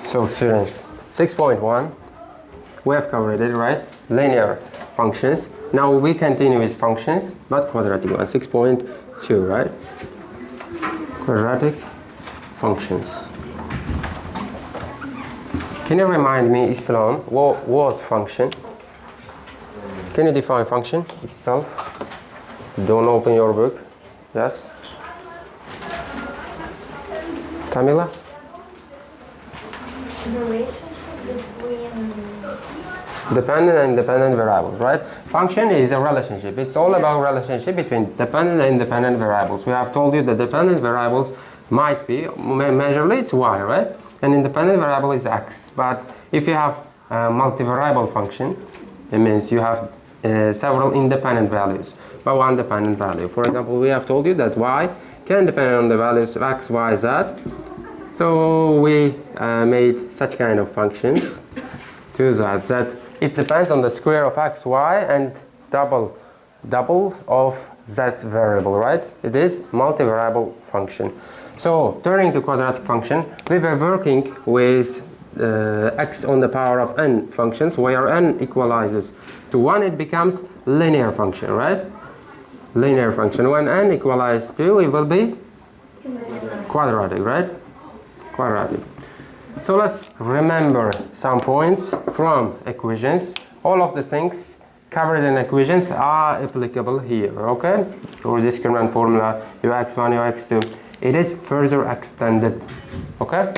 So students, 6.1, we have covered it, right? Linear functions. Now we continue with functions, but quadratic one. 6.2, right? Quadratic functions. Can you remind me, Islam, what was function? Can you define function itself? Don't open your book. Yes? Tamila? Relationship between Dependent and independent variables, right? Function is a relationship. It's all about relationship between dependent and independent variables. We have told you the dependent variables might be, measurably it's y, right? And independent variable is x. But if you have a multivariable function, it means you have several independent values, but one dependent value. For example, we have told you that y can depend on the values of x, y, z. So we made such kind of functions to that it depends on the square of x, y, and double of z variable, right? It is multivariable function. So turning to quadratic function, we were working with x on the power of n functions, where n equalizes to 1, it becomes linear function, right? Linear function. When n equalizes to, it will be quadratic, right? Quadratic. So let's remember some points from equations. All of the things covered in equations are applicable here, okay? Or discriminant formula, ux1, ux2. It is further extended, okay?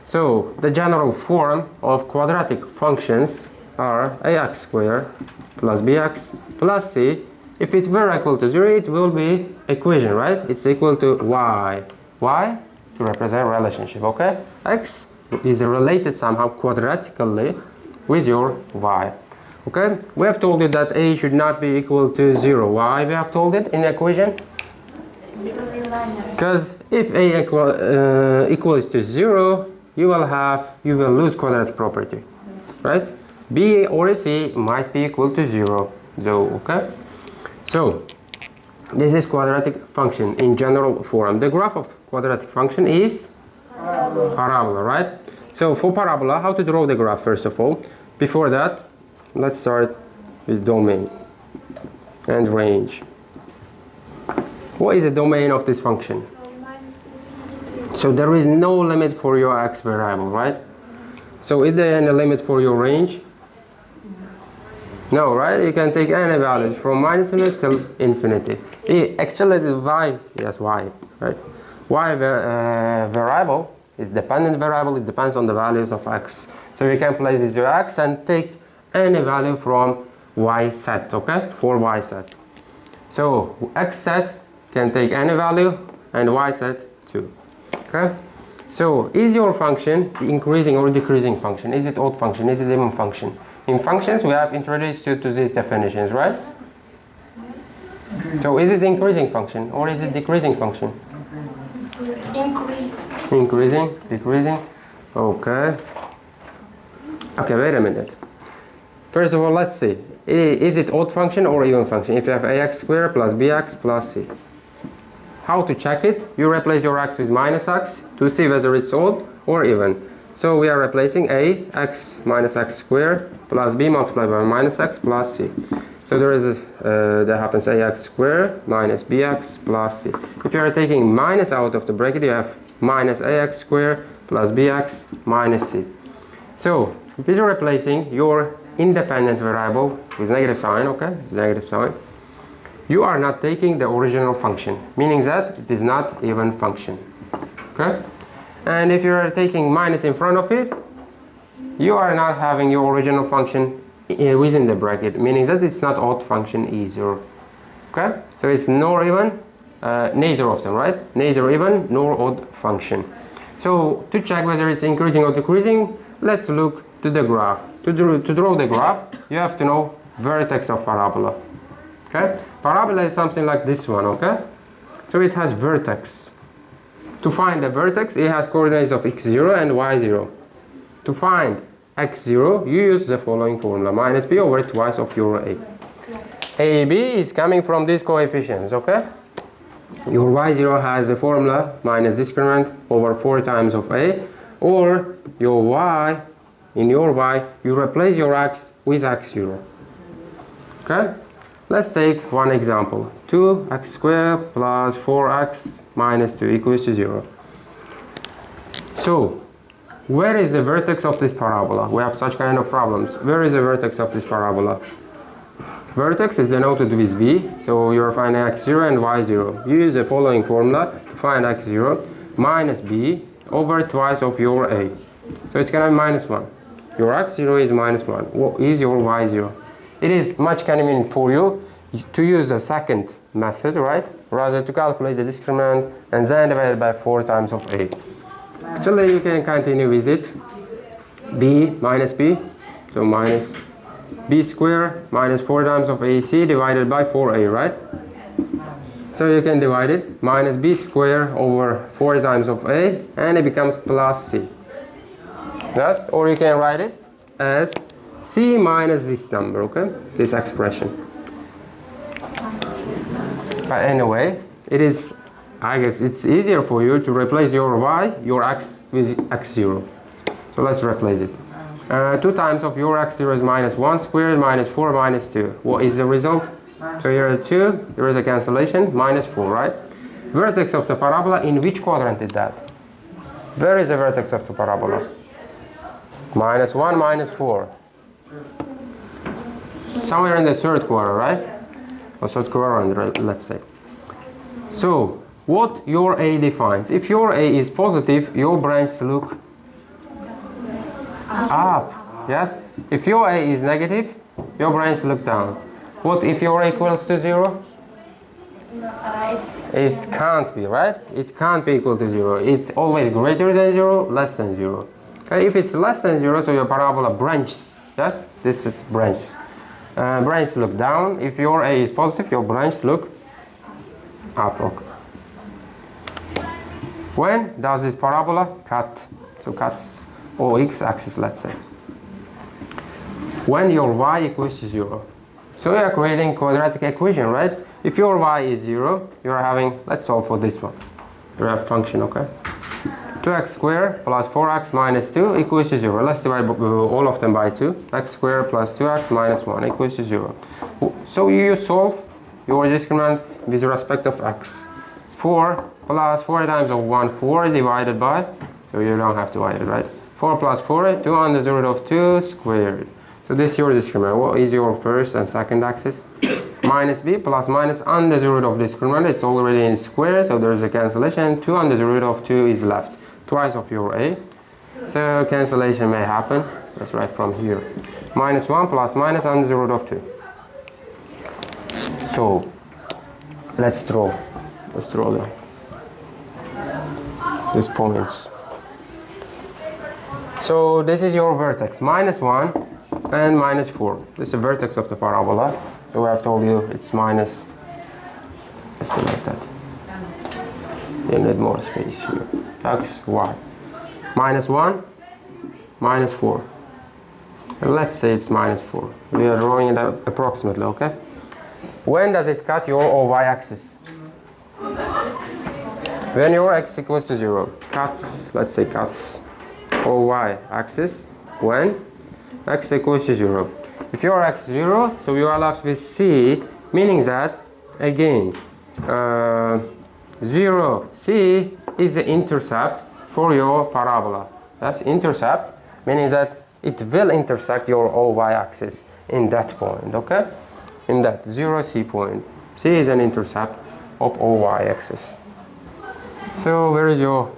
So the general form of quadratic functions are ax squared plus bx plus c. If it were equal to 0, it will be equation, right? It's equal to y. Y to represent relationship, okay? X is related somehow quadratically with your y. Okay? We have told you that a should not be equal to 0. Why we have told it in the equation? Because if a equals to 0, you will lose quadratic property, right? B or C might be equal to 0, though, okay? So this is quadratic function in general form. The graph of quadratic function is parabola, right? So for parabola, how to draw the graph first of all? Before that, let's start with domain and range. What is the domain of this function? So there is no limit for your x variable, right? So is there any limit for your range? No, right? You can take any values from minus infinity till infinity. Actually, it is y. Yes, y, right? Y variable is dependent variable. It depends on the values of x. So you can play with your x and take any value from y set, okay? For y set. So x set can take any value and y set too. Okay? So is your function increasing or decreasing function? Is it odd function? Is it even function? In functions, we have introduced you to these definitions, right? So is it increasing function or is it decreasing function? increase. Increasing, decreasing. Okay. Okay, wait a minute. First of all, let's see. Is it odd function or even function? If you have ax squared plus bx plus c. How to check it? You replace your x with minus x to see whether it's odd or even. So we are replacing a x minus x squared plus b multiplied by minus x plus c. So there happens ax squared minus bx plus c. If you are taking minus out of the bracket, you have minus ax squared plus bx minus c. So if you're replacing your independent variable with negative sign, okay, negative sign, you are not taking the original function, meaning that it is not even function, okay? And if you are taking minus in front of it, you are not having your original function within the bracket, meaning that it's not odd function either, okay? So it's nor even, neither of them, right? Neither even nor odd function. So to check whether it's increasing or decreasing, let's look to the graph. To draw the graph, you have to know vertex of parabola. Okay? Parabola is something like this one, okay? So it has vertex. To find the vertex, it has coordinates of x0 and y0. To find x0, you use the following formula, minus b over twice of your a. AB is coming from these coefficients, okay? Your y0 has the formula minus discriminant over 4 times of a, Or your y, in your y, you replace your x with x0. Okay? Let's take one example. 2x squared plus 4x minus 2 equals to 0. So, where is the vertex of this parabola? We have such kind of problems. Where is the vertex of this parabola? Vertex is denoted with v, so you're finding x0 and y0. Use the following formula to find x0 minus b over twice of your a. So it's going to be minus 1. Your x0 is minus 1. What is your y0? It is much convenient for you to use the second method, right? Rather to calculate the discriminant and then divide it by 4 times of a. So then you can continue with it. b minus b, so minus b squared minus 4 times of ac divided by 4a, right? So you can divide it, minus b squared over 4 times of a, and it becomes plus c. Yes, or you can write it as c minus this number, okay? This expression. But anyway, it is, I guess it's easier for you to replace your y, your x with x0. So let's replace it. 2 times of your x0 is minus 1 squared minus 4 minus 2. What is the result? So here are 2, there is a cancellation, minus 4, right? Vertex of the parabola, in which quadrant is that? Where is the vertex of the parabola? Minus 1, minus 4. Somewhere in the third quarter, right? Or third quadrant, let's say. So, what your A defines? If your A is positive, your branch look up. Yes? If your A is negative, your branch look down. What if your A equals to 0? It can't be, right? It can't be equal to 0. It's always greater than 0, less than 0. Okay, if it's less than 0, so your parabola branches. Yes? This is branch. Branch look down. If your A is positive, your branch look up. Okay. When does this parabola cut? So cuts or x-axis, let's say. When your y equals to 0. So we are creating quadratic equation, right? If your y is 0, you are having, let's solve for this one. You have function, okay? 2x squared plus 4x minus 2 equals to 0. Let's divide all of them by 2. X squared plus 2x minus 1 equals to 0. So you solve your discriminant with respect of x. 4 plus 4 times of 1, 4 divided by, so you don't have to divide it, right? 4 plus 4, 2 under the root of 2 squared. So this is your discriminant. What is your first and second axis? Minus b plus minus under the root of discriminant. It's already in square, so there's a cancellation. 2 under the root of 2 is left. Twice of your a. So cancellation may happen. Let's write from here. Minus 1 plus minus under the root of 2. So let's draw. Let's draw them. These points. So this is your vertex. Minus 1 and minus 4. This is the vertex of the parabola. So I have told you it's minus. Let's do like that. You need more space here. X, y. Minus 1, minus 4. And let's say it's minus 4. We are drawing it approximately, okay? When does it cut your y-axis? When your x equals to 0. Cuts, let's say cuts y-axis. When x equals to 0. If your x is 0, so you are left with c, meaning that, again, 0, c is the intercept for your parabola. That's intercept, meaning that it will intersect your y-axis in that point, okay? In that 0c point. C is an intercept of y-axis. So where is your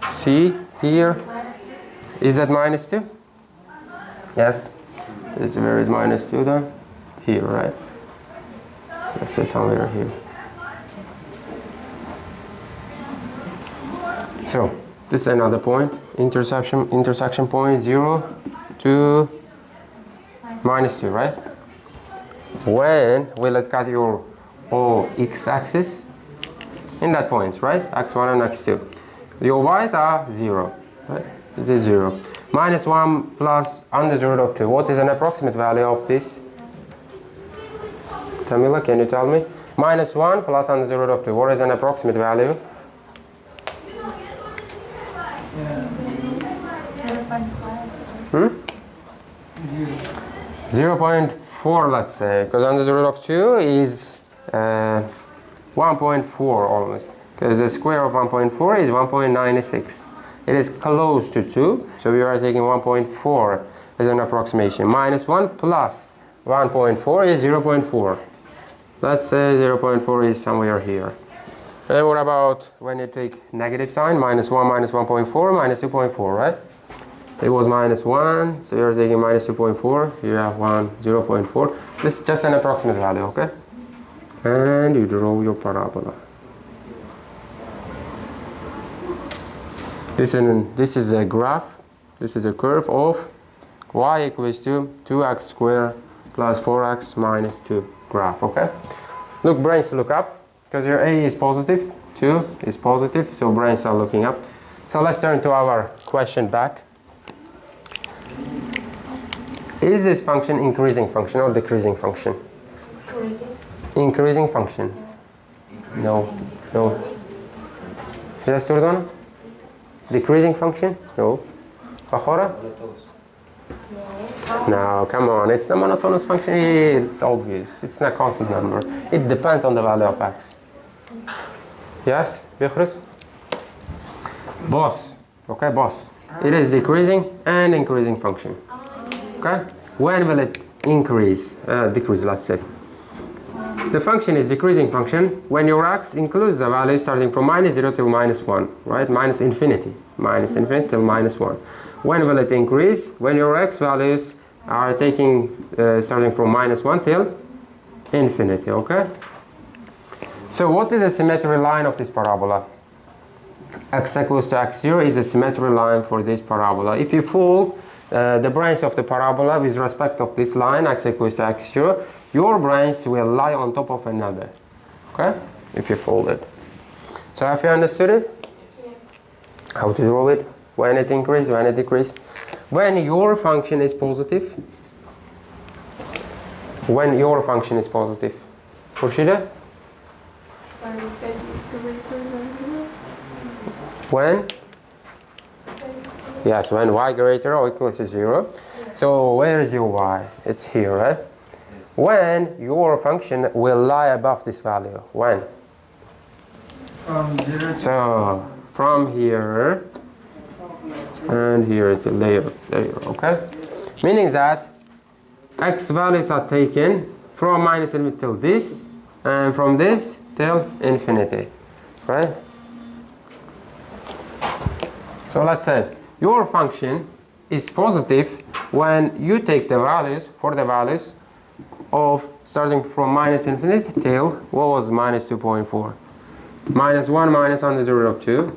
c here? Is that minus 2? Yes. Where is minus 2 then? Here, right? Let's say somewhere here. So this is another point. Intersection point 0 to minus 2, right? When will it cut your x-axis? In that point, right? x1 and x2. Your y's are 0, right? It is 0. Minus 1 plus under the root of 2. What is an approximate value of this? Tamila, can you tell me? Minus 1 plus under the root of 2. What is an approximate value? 0.4, let's say, because under the root of 2 is 1.4 almost, because the square of 1.4 is 1.96. It is close to 2, so we are taking 1.4 as an approximation. Minus 1 plus 1.4 is 0.4. Let's say 0.4 is somewhere here. And what about when you take negative sign? Minus 1 minus 1.4 minus 2.4, right? It was minus 1, so you're taking minus 2.4. You have 0.4. This is just an approximate value, okay? And you draw your parabola. This is a graph. This is a curve of y equals to 2x squared plus 4x minus 2 graph, okay? Look, brains look up, because your a is positive, 2 is positive, so brains are looking up. So let's turn to our question back. Is this function increasing function or decreasing function? Increasing function. No. Yes, Turdan? Decreasing function? No. Fakhora? No, come on. It's the monotonous function. It's obvious. It's not a constant number. It depends on the value of x. Yes, Bikhris? Boss. Okay, boss. It is decreasing and increasing function. Okay? When will it increase? Decrease, let's say. The function is decreasing function when your x includes the value starting from minus 0 to minus 1, right? Minus infinity till minus 1. When will it increase? When your x values are taking starting from minus 1 till infinity, okay? So what is the symmetry line of this parabola? X equals to x0 is a symmetry line for this parabola. If you fold the branch of the parabola with respect of this line, x equals to x0, your branch will lie on top of another, okay? If you fold it. So have you understood it? Yes. How to draw it? When it increases, when it decreases. When your function is positive. When your function is positive. Khurshida? When? Yes, when y greater or equals to 0. So where is your y? It's here, right? When your function will lie above this value. When? From 0 to So from here and here to there, okay? Meaning that x values are taken from minus infinity till this, and from this till infinity, right? So let's say your function is positive when you take the values of starting from minus infinity till what was minus 2.4. Minus 1 minus under the root of 2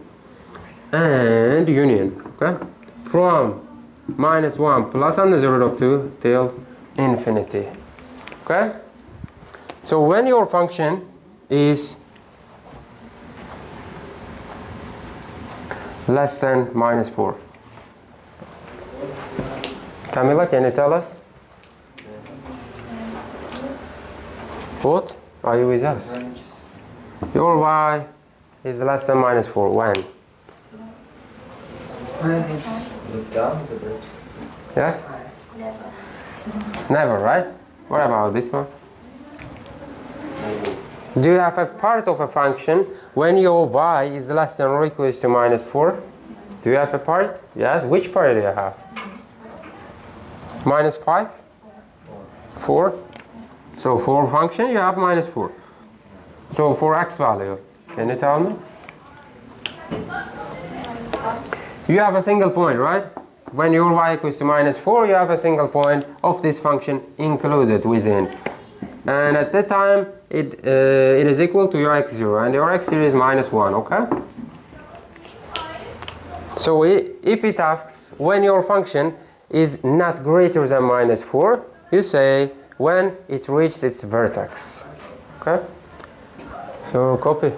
and union, okay? From minus 1 plus under the root of 2 till infinity, okay? So when your function is less than minus 4. Camila, can you tell us? What? Are you with us? Your y is less than minus 4. When? look down the bridge. Yes? Never, right? What about this one? Do you have a part of a function when your y is less than or equals to minus 4? Do you have a part? Yes. Which part do you have? Minus 5? 4? So for function you have minus 4. So for x value, can you tell me? You have a single point, right? When your y equals to minus 4, you have a single point of this function included within. And at that time, it is equal to your x0, and your x0 is minus 1, okay? So if it asks when your function is not greater than minus 4, you say when it reaches its vertex, okay? So copy.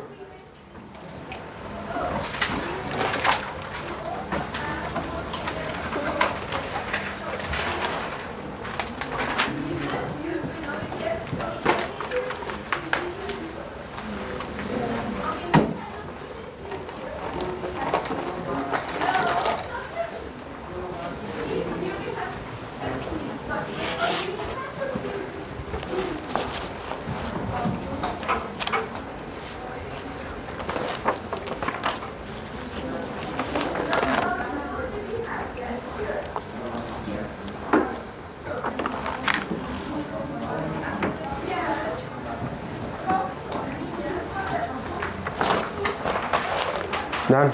Done?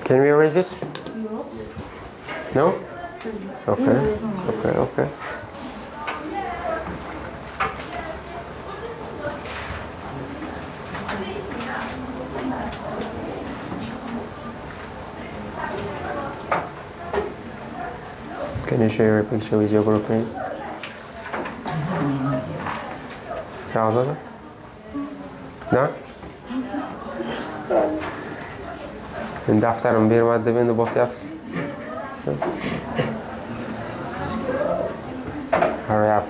Can we erase it? No? Okay. Okay. Can you share a picture with your group name? Şarazada? Da? Ben daftarım bir madde beni bosyapsın. Hurry up.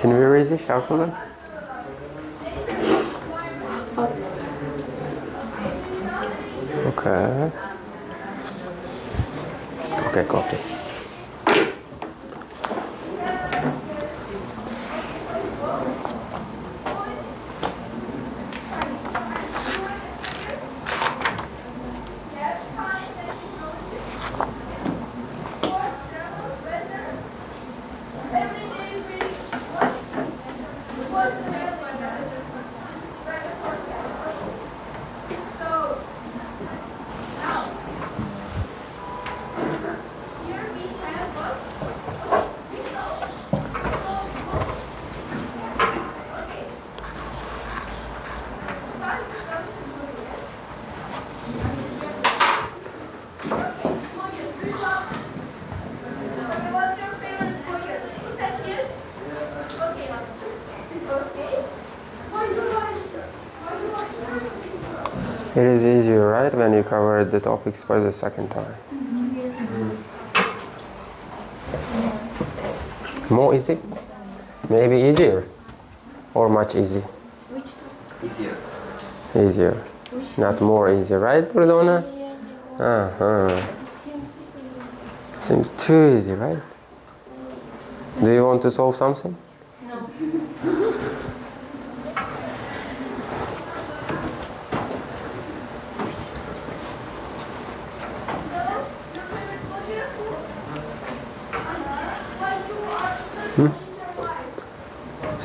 Can we erase it, Şarazada? Okay. Okay, copy. It is easier, right, when you cover the topics for the second time. More easy? Maybe easier? Or much easy? Easier. Easier. Not more easy, right, Rodona? Seems too easy, right? Do you want to solve something? No.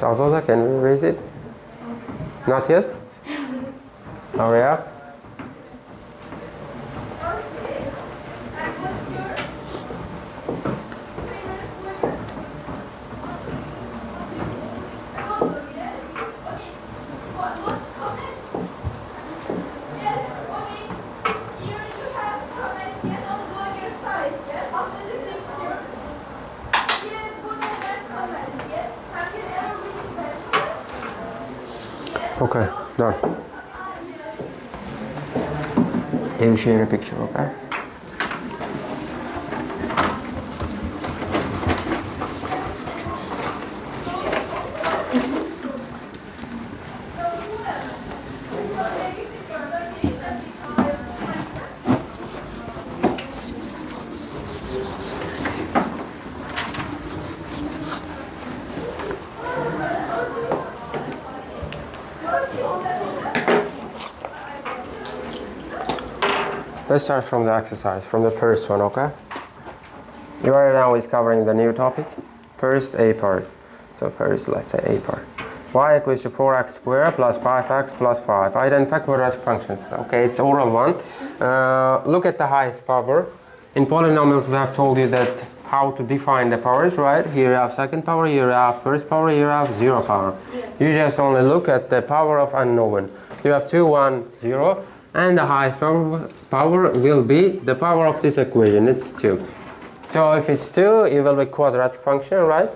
Shahzada, can we raise it? Not yet? Hurry up. Okay, done. You share a picture, okay? Let's start from the exercise, from the first one, okay? You are now is covering the new topic. First, A part. So first, let's say A part. Y equals to 4x squared plus 5x plus 5. Identify quadratic functions. Okay, it's oral one. Look at the highest power. In polynomials, we have told you that how to define the powers, right? Here you have second power, here you have first power, here you have zero power. You just only look at the power of unknown. You have 2, 1, 0. And the highest power will be the power of this equation, it's 2. So if it's 2, it will be quadratic function, right?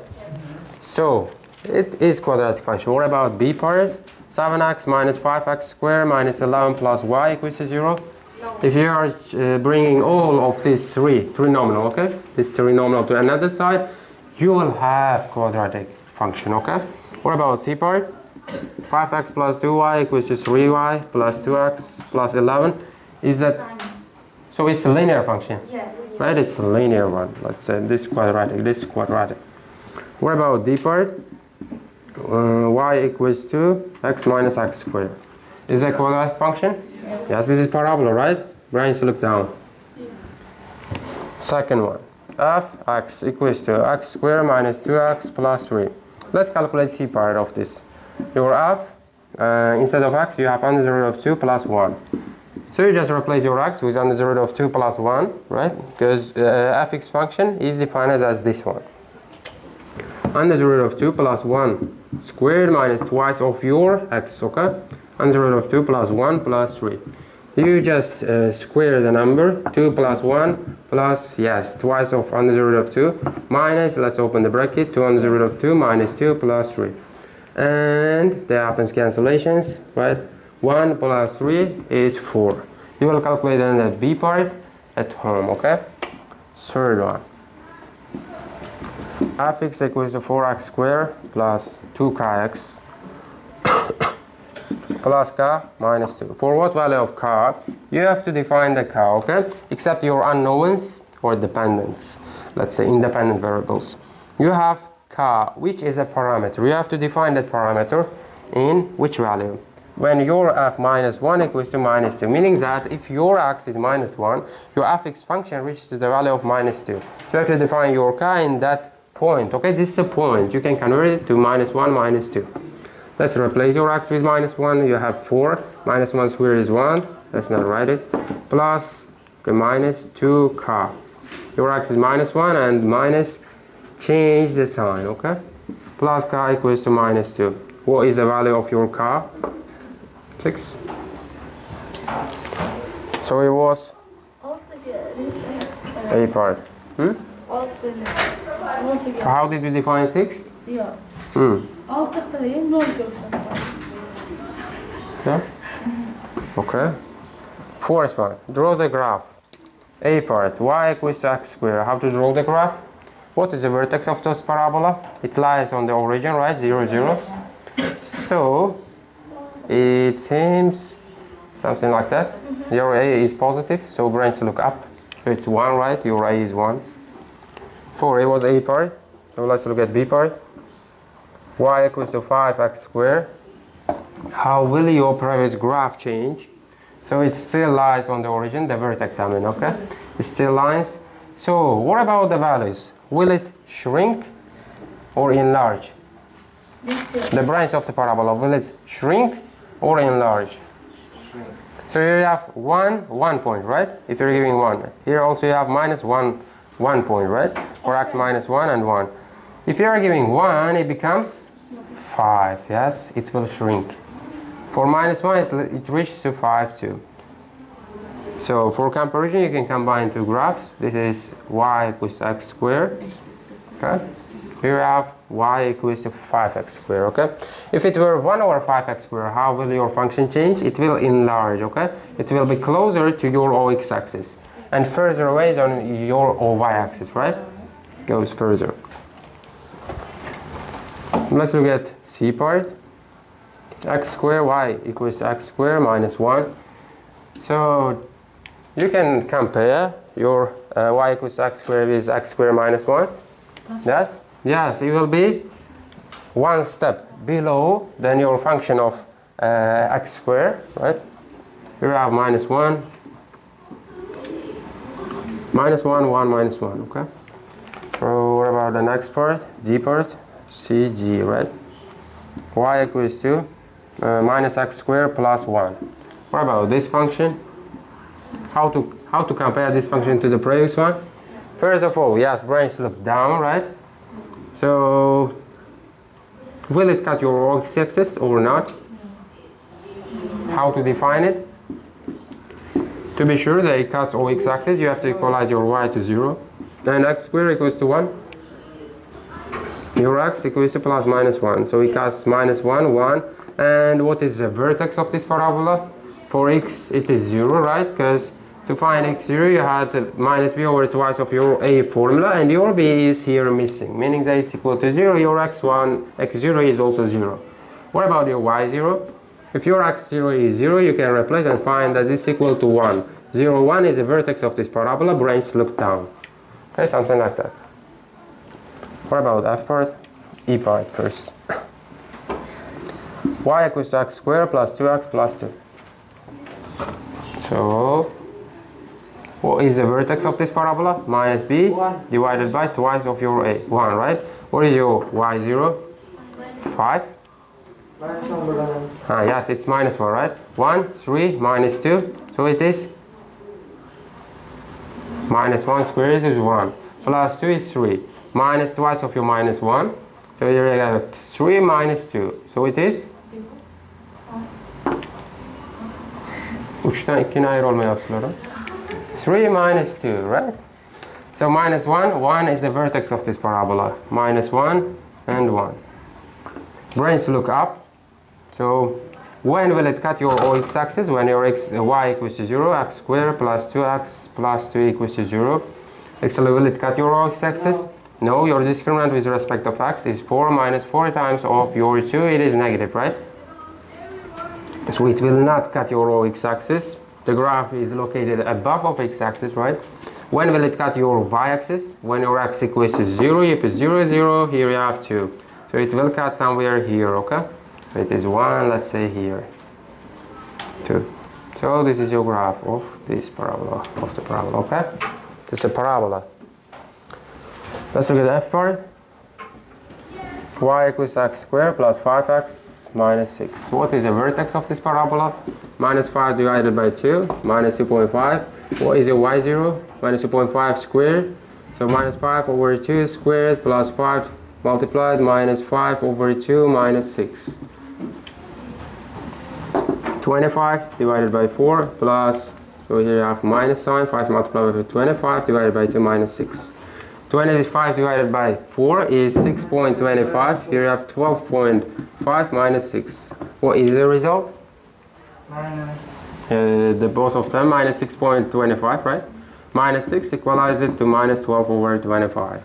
So it is quadratic function. What about B part? 7x minus 5x squared minus 11 plus y equals to 0. No. If you are bringing all of these trinomial, okay? This trinomial to another side, you will have quadratic function, okay? What about C part? 5x plus 2y equals to 3y plus 2x plus 11. Is that... So it's a linear function? Yes. right? It's a linear one. Let's say this quadratic, this quadratic. What about d part? Y equals to x minus x squared. Is that a quadratic function? Yes, this is parabola, right? Brains look down. Second one. Fx equals to x squared minus 2x plus 3. Let's calculate c part of this. Your f, instead of x, you have under the root of 2 plus 1. So you just replace your x with under the root of 2 plus 1, right? Because fx function is defined as this one. Under the root of 2 plus 1 squared minus twice of your x, okay? Under the root of 2 plus 1 plus 3. You just square the number, 2 plus 1 plus, yes, twice of under the root of 2, minus, let's open the bracket, 2 under the root of 2 minus 2 plus 3. And there happens cancellations, right? 1 plus 3 is 4. You will calculate then that b part at home, okay? Third one. Fx equals to 4x squared plus 2kx plus k minus 2. For what value of k? You have to define the k, okay? Except your unknowns or dependents. Let's say independent variables. You have k, which is a parameter. You have to define that parameter in which value? When your f minus 1 equals to minus 2, meaning that if your x is minus 1, your fx function reaches to the value of minus 2. So you have to define your k in that point, okay? This is a point. You can convert it to minus 1, minus 2. Let's replace your x with minus 1. You have 4. Minus 1 squared is 1. Let's not write it. Plus minus 2k. Your x is minus 1 and minus, change the sign, okay? Plus k equals to minus 2. What is the value of your k? 6. So it was a part. How did we define 6? Yeah. Yeah? Okay. Fourth one. Draw the graph. A part. Y equals to x squared. How to draw the graph? What is the vertex of this parabola? It lies on the origin, right? 0, 0. So it seems something like that. Your A is positive, so brains look up. So it's 1, right? Your A is 1. 4, it was A part. So let's look at B part. Y equals to 5x squared. How will your previous graph change? So it still lies on the origin, the vertex, I mean, okay? It still lies. So what about the values? Will it shrink or enlarge? The branch of the parabola, will it shrink or enlarge? Shrink. So here you have 1 point, right? If you're giving 1. Here also you have minus 1 point, right? For x minus 1 and 1. If you are giving 1, it becomes 5, yes? It will shrink. For minus 1, it reaches to 5 too. So for comparison, you can combine two graphs. This is y equals to x squared. Okay? Here we have y equals to 5x squared. Okay? If it were 1 over 5x squared, how will your function change? It will enlarge. Okay? It will be closer to your OX axis and further away on your OY axis, right? Goes further. Let's look at C part. X squared, y equals to x squared minus 1. So you can compare your y equals to x squared with x squared minus 1. Yes? Yes, it will be one step below than your function of x squared, right? Here we have minus 1. Minus 1, 1, minus 1, okay? So what about the next part? G part? C, G, right? Y equals to minus x squared plus 1. What about this function? How to compare this function to the previous one? First of all, yes, brains look down, right? So will it cut your x-axis or not? How to define it? To be sure that it cuts x-axis, you have to equalize your y to 0. And x squared equals to 1. Your x equals to plus minus 1. So it cuts minus 1, 1. And what is the vertex of this parabola? For x, it is 0, right? Because to find x0, you had minus b over twice of your a formula, and your b is here missing, meaning that it's equal to 0. Your x1, x0 is also 0. What about your y0? If your x0 is 0, you can replace and find that it's equal to 1. 0, 1 is the vertex of this parabola, branch look down. Okay, something like that. What about F part? E part first. Y equals to x squared plus 2x plus 2. So, what is the vertex of this parabola? Minus b 1 divided by twice of your a. 1, right? What is your y0? 5. Yes, it's minus 1, right? 1, 3, minus 2. So it is minus 1 squared is 1. Plus 2 is 3. Minus twice of your minus 1. So here you have 3 minus 2. So it is 3 minus 2, right? So minus 1, 1 is the vertex of this parabola. Minus 1 and 1. Brains look up. So when will it cut your x-axis? When your y equals to 0, x squared plus 2x plus 2 equals to 0. Actually, will it cut your x-axis? No, your discriminant with respect of x is 4 minus 4 times of your 2. It is negative, right? So it will not cut your x-axis. The graph is located above of x-axis, right? When will it cut your y-axis? When your x equals to 0, you put 0, 0, here you have 2. So it will cut somewhere here, okay? So it is 1, let's say here. 2. So this is your graph of this parabola, of the parabola, okay? This is a parabola. Let's look at the F part. Y equals x squared plus 5x minus 6. What is the vertex of this parabola? Minus 5 divided by 2, minus 2.5. What is your y0? Minus 2.5 squared. So minus 5 over 2 squared plus 5 multiplied minus 5 over 2 minus 6. 25 divided by 4 plus, so here you have minus sign, 5 multiplied by 25 divided by 2 minus 6. 25 divided by 4 is 6.25. Here you have 12.5 minus 6. What is the result? The both of them minus 6.25, right? Minus 6 equalize it to minus 12 over 25.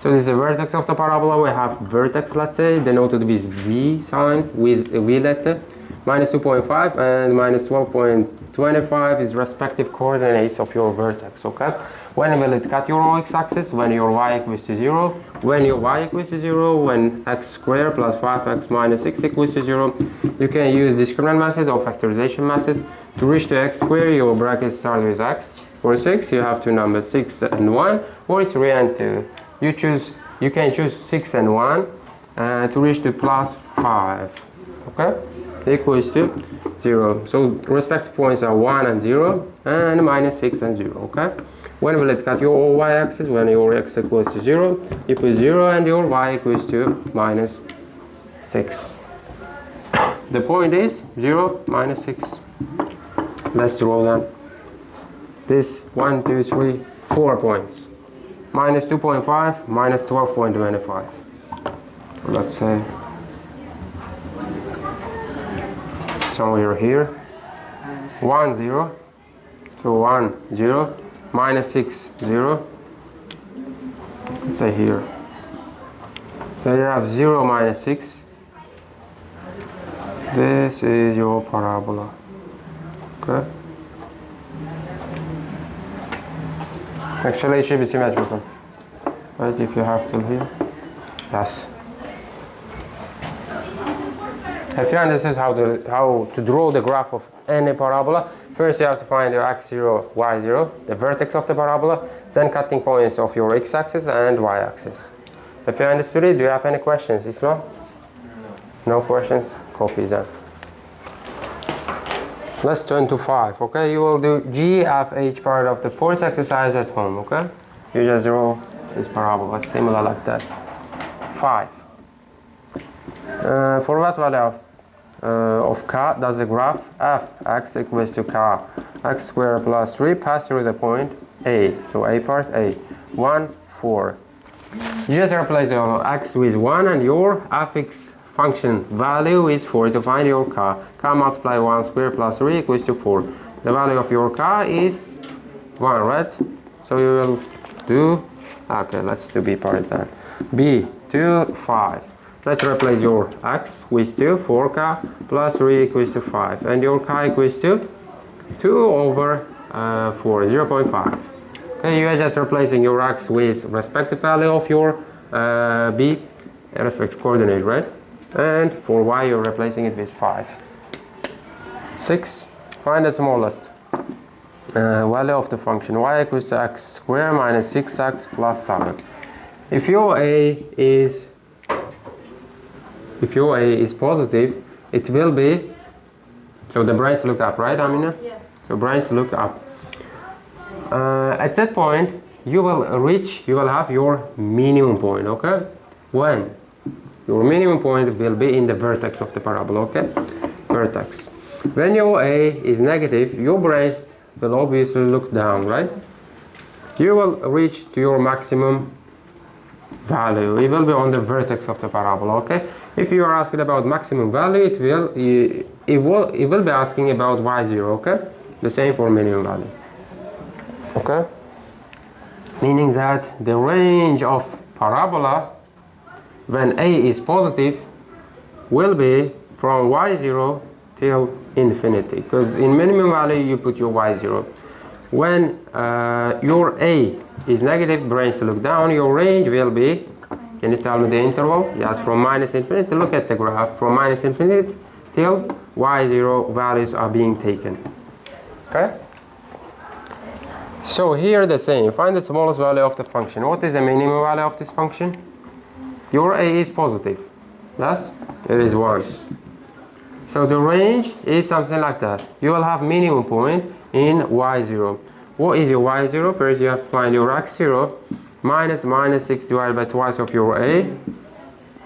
So this is the vertex of the parabola. We have vertex, let's say, denoted with V sign, with V letter. Minus 2.5 and minus 12.25 is respective coordinates of your vertex, okay? When will it cut your x-axis? When your y equals to 0. When your y equals to 0, when x squared plus 5x minus 6 equals to 0. You can use discriminant method or factorization method. To reach the x squared, your bracket starts with x. For 6, you have two numbers, 6 and 1, or 3 and 2. You can choose 6 and 1 to reach the plus 5, okay? Equals to 0. So respective points are 1 and 0 and minus 6 and 0, okay? When will it cut your y-axis? When your x equals to 0, you put 0 and your y equals to minus 6. The point is 0, minus 6. Let's draw them. This 1, 2, 3, 4 points. Minus 2.5, minus 12.25. Let's say somewhere here. 1, 0. So 1, 0. Minus 6, 0. Let's say here. So you have 0, minus 6. This is your parabola. Okay? Actually, it should be symmetrical. Right, if you have till here. Yes. If you understand how to draw the graph of any parabola, first you have to find your x0, y0, the vertex of the parabola, then cutting points of your x-axis and y-axis. If you understood it, do you have any questions, Islam? No questions? Copy them. Let's turn to 5, okay? You will do G, F, H part of the fourth exercise at home, okay? You just draw this parabola, similar like that. 5. For what value of k does the graph f x equals to k x squared plus 3 pass through the point A? So A part A. 1, 4. You just replace your x with 1 and your fx function value is 4 to find your k. K multiply 1 squared plus 3 equals to 4. The value of your k is 1, right? So you will do, okay, let's do B part then. B, 2, 5. Let's replace your x with 2, 4k plus 3 equals to 5. And your k equals to 2 over 4, 0.5. Okay, you are just replacing your x with respective value of your b, respective coordinate, right? And for y, you're replacing it with 5. 6. Find the smallest value of the function y equals to x squared minus 6x plus 7. If your a is positive, it will be, so the brains look up, right, Amina? Yeah. So brains look up. At that point, you will have your minimum point, okay? When? Your minimum point will be in the vertex of the parabola, okay? Vertex. When your a is negative, your brains will obviously look down, right? You will reach to your maximum value. It will be on the vertex of the parabola, okay? If you are asking about maximum value, it will be asking about y0, okay? The same for minimum value. Okay? Meaning that the range of parabola when a is positive will be from y0 till infinity, because in minimum value you put your y0. When your a is negative, brains look down, your range will be, can you tell me the interval? Yes, from minus infinity. Look at the graph, from minus infinity till y0 values are being taken. Okay? So here the same, find the smallest value of the function. What is the minimum value of this function? Your a is positive. Yes? It is 1. So the range is something like that. You will have minimum point in y0. What is your y0? First you have to find your x0 minus 6 divided by twice of your a.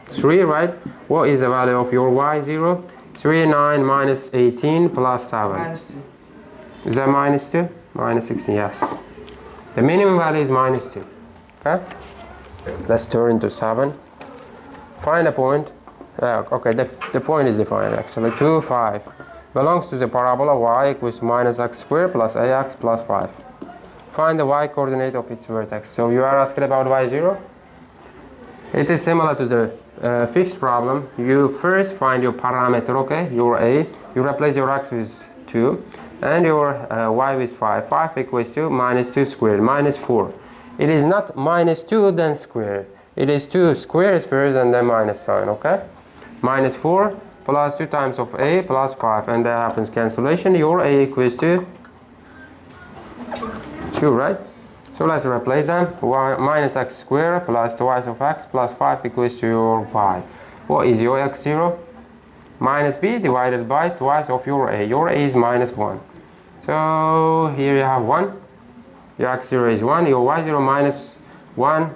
3, right? What is the value of your y0? 3, 9 minus 18 plus 7. Minus 2. Is that minus 2? Minus 16, yes. The minimum value is minus 2. Okay? Let's turn to 7. Find a point. Okay, the point is defined actually. 2, 5 belongs to the parabola y equals minus x squared plus ax plus 5. Find the y coordinate of its vertex. So you are asking about y0. It is similar to the fifth problem. You first find your parameter, okay, your a. You replace your x with 2 and your y with 5. 5 equals to minus 2 squared, minus 4. It is not minus 2 then squared. It is 2 squared first and then minus sign, okay? Minus 4 plus 2 times of a plus 5, and there happens cancellation. Your a equals to 2, right? So let's replace them. Y minus x squared plus twice of x plus 5 equals to your y. What is your x0? Minus b divided by twice of your a. Your a is minus 1. So here you have 1. Your x0 is 1. Your y0 minus 1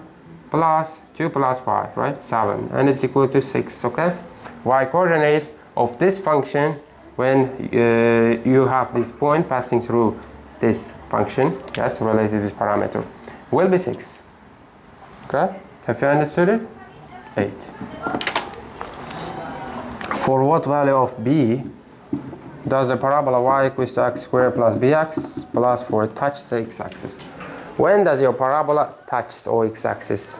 plus 2 plus 5, right? 7. And it's equal to 6, okay? Y coordinate of this function when you have this point passing through this function, that's related to this parameter, will be 6. Okay? Have you understood it? 8. For what value of b does the parabola y equals to x squared plus bx plus 4 touch the x-axis? When does your parabola touch the x-axis?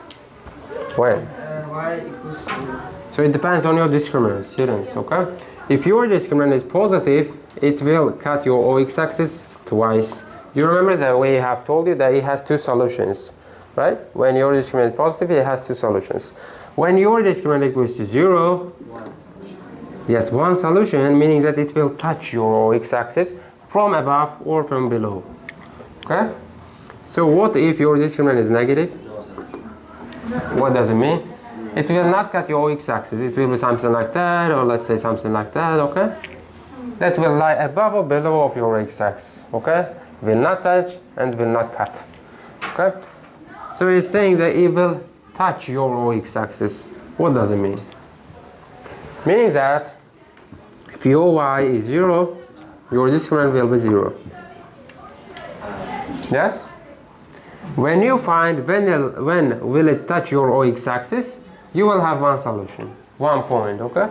When? Y equals to... So it depends on your discriminant, students, okay? If your discriminant is positive, it will cut your x-axis twice. You remember that we have told you that it has 2 solutions, right? When your discriminant is positive, it has 2 solutions. When your discriminant equals to 0, yes, 1 solution, meaning that it will touch your x-axis from above or from below, okay? So what if your discriminant is negative? What does it mean? It will not cut your x-axis. It will be something like that, or let's say something like that, okay? That will lie above or below of your x-axis, okay? Will not touch and will not cut, okay? So it's saying that it will touch your x-axis. What does it mean? Meaning that if your y is 0, your discriminant will be 0. Yes? When you find when will it touch your x-axis, you will have 1 solution, 1 point, okay?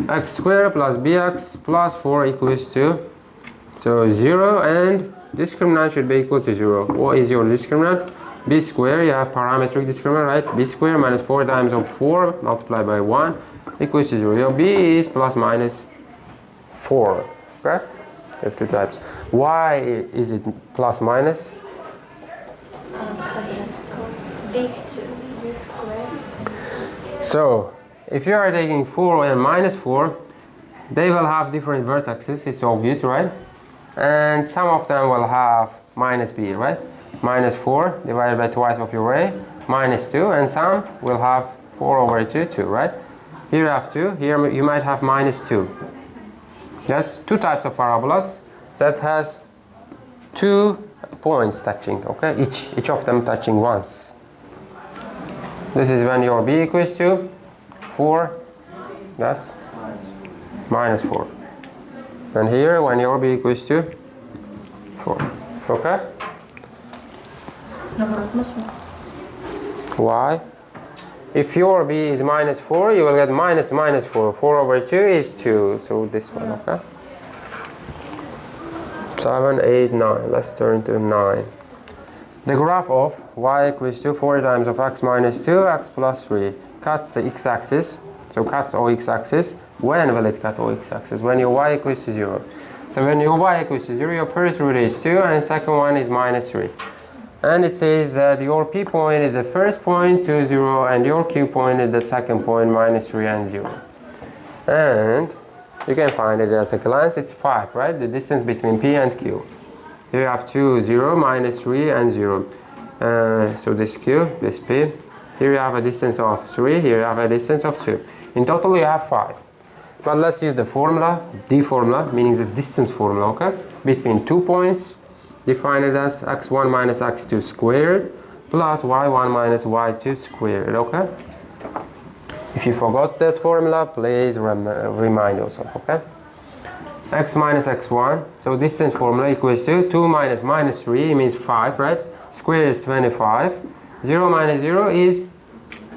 X squared plus bx plus 4 equals to, so 0, and discriminant should be equal to 0. What is your discriminant? B squared, you have parametric discriminant, right? B squared minus 4 times of 4 multiplied by 1 equals to 0. Your b is plus minus 4, okay? You have two types. Why is it plus minus? Because big square. So, if you are taking 4 and minus 4, they will have different vertices, it's obvious, right? And some of them will have minus b, right? Minus 4 divided by twice of your a, minus 2, and some will have 4 over 2, 2, right? Here you have 2, here you might have minus 2. Yes, two types of parabolas that has 2 points touching, okay? Each of them touching once. This is when your b equals to 4, yes, minus 4. And here when your b equals to 4, okay? Why? If your b is minus 4, you will get minus 4. 4 over 2 is 2, so this one, okay? 7, 8, 9. Let's turn to 9. The graph of y equals to 4 times of x minus 2, x plus 3 cuts the x-axis, so cuts o-x-axis. When will it cut o-x-axis? When your y equals to 0. So when your y equals to 0, your first root is 2 and second one is minus 3. And it says that your p point is the first point, 2, 0, and your q point is the second point, minus 3 and 0. And you can find it at a glance, it's 5, right? The distance between p and q. Here you have 2, 0, minus 3 and 0. So this q, this p. Here you have a distance of 3, here you have a distance of 2. In total you have 5. But let's use the formula, d formula, meaning the distance formula, okay? Between 2 points, define it as x1 minus x2 squared plus y1 minus y2 squared, okay? If you forgot that formula, please remind yourself, okay? X minus x1, so distance formula equals to 2 minus minus 3 means 5, right? Square is 25. 0 minus 0 is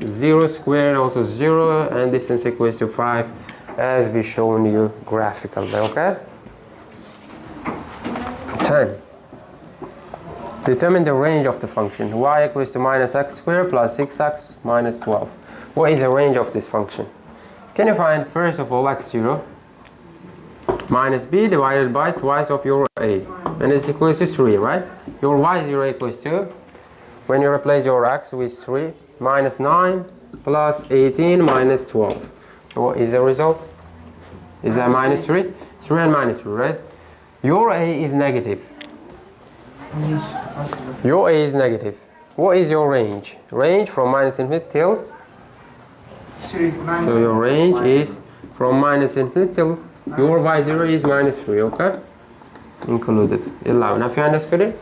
0 squared, also 0, and distance equals to 5 as we shown you graphically, okay? 10. Determine the range of the function y equals to minus x squared plus 6x minus 12. What is the range of this function? Can you find first of all x0 minus b divided by twice of your a, and it's equals to 3, right? Your y0 equals to, when you replace your x with 3, minus 9 plus 18 minus 12. So what is the result? Is that minus 3? 3 and minus 3, right? Your a is negative. Your a is negative. What is your range? Range from minus infinity till? So your range is from minus infinity till your y0 is minus 3, okay? Included. 11. Have you understood it?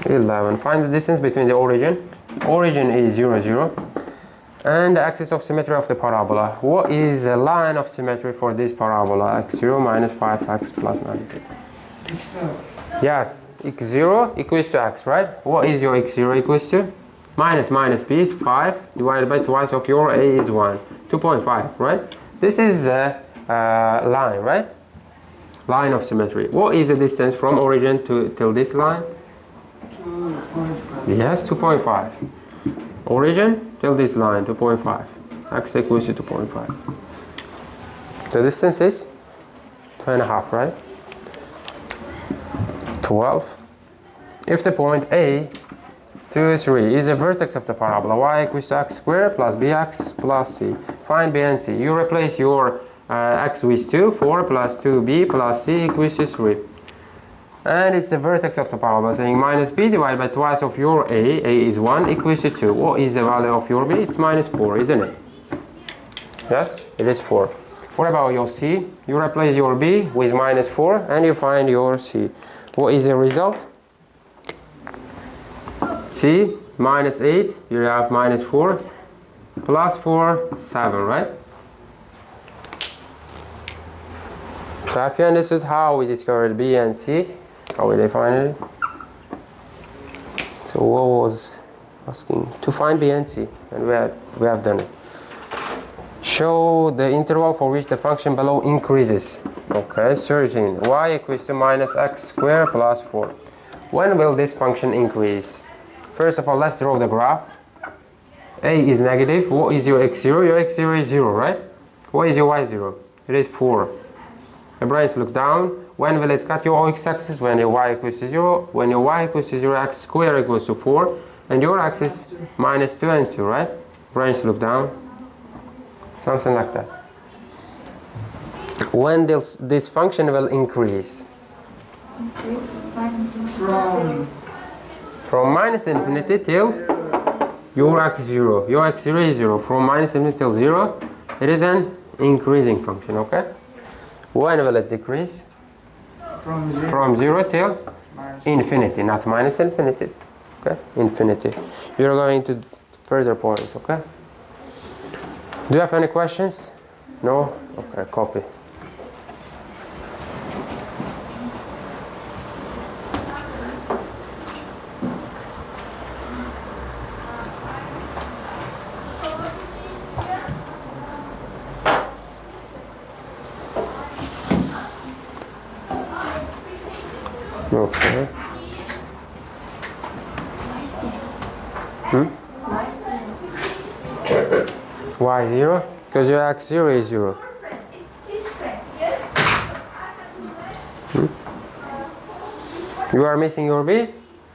11. Find the distance between the origin. Origin is 0, 0. And the axis of symmetry of the parabola. What is the line of symmetry for this parabola? x0 minus 5x plus 90. Yes, x0 equals to x, right? What is your x0 equals to? Minus minus b is 5 divided by twice of your a is 1. 2.5, right? This is a line, right? Line of symmetry. What is the distance from origin till this line? 2.5. Yes, 2.5. Origin till this line, 2.5. X equals to 2.5. The distance is 2.5, right? 12. If the point A, 2, 3 is a vertex of the parabola, y equals to x squared plus bx plus c. Find b and c. You replace your x with 2, 4 plus 2b plus c equals to 3. And it's the vertex of the parabola, saying minus b divided by twice of your a is 1, equals to 2. What is the value of your b? It's minus 4, isn't it? Yes, it is 4. What about your c? You replace your b with minus 4 and you find your c. What is the result? C, minus 8, you have minus 4, plus 4, 7, right? So have you understood how we discovered B and C? How we defined it? So what was asking? To find B and C, and we have done it. Show the interval for which the function below increases. Okay, 13. Y equals to minus x squared plus 4. When will this function increase? First of all, let's draw the graph. A is negative. What is your x0? Your x0 is 0, right? What is your y0? It is 4. The brains look down. When will it cut your x-axis? When your y equals to 0. When your y equals to 0, x squared equals to 4. And your axis minus 2 and 2, right? Brains look down. Something like that. When this function will increase? From minus infinity till your x 0. Your x 0 is 0. From minus infinity till 0, it is an increasing function, okay? When will it decrease? From 0 till infinity, not minus infinity. Okay, infinity. You're going to further points, okay? Do you have any questions? No? Okay, copy. Okay. Why 0? Because your x 0 is 0. You are missing your b?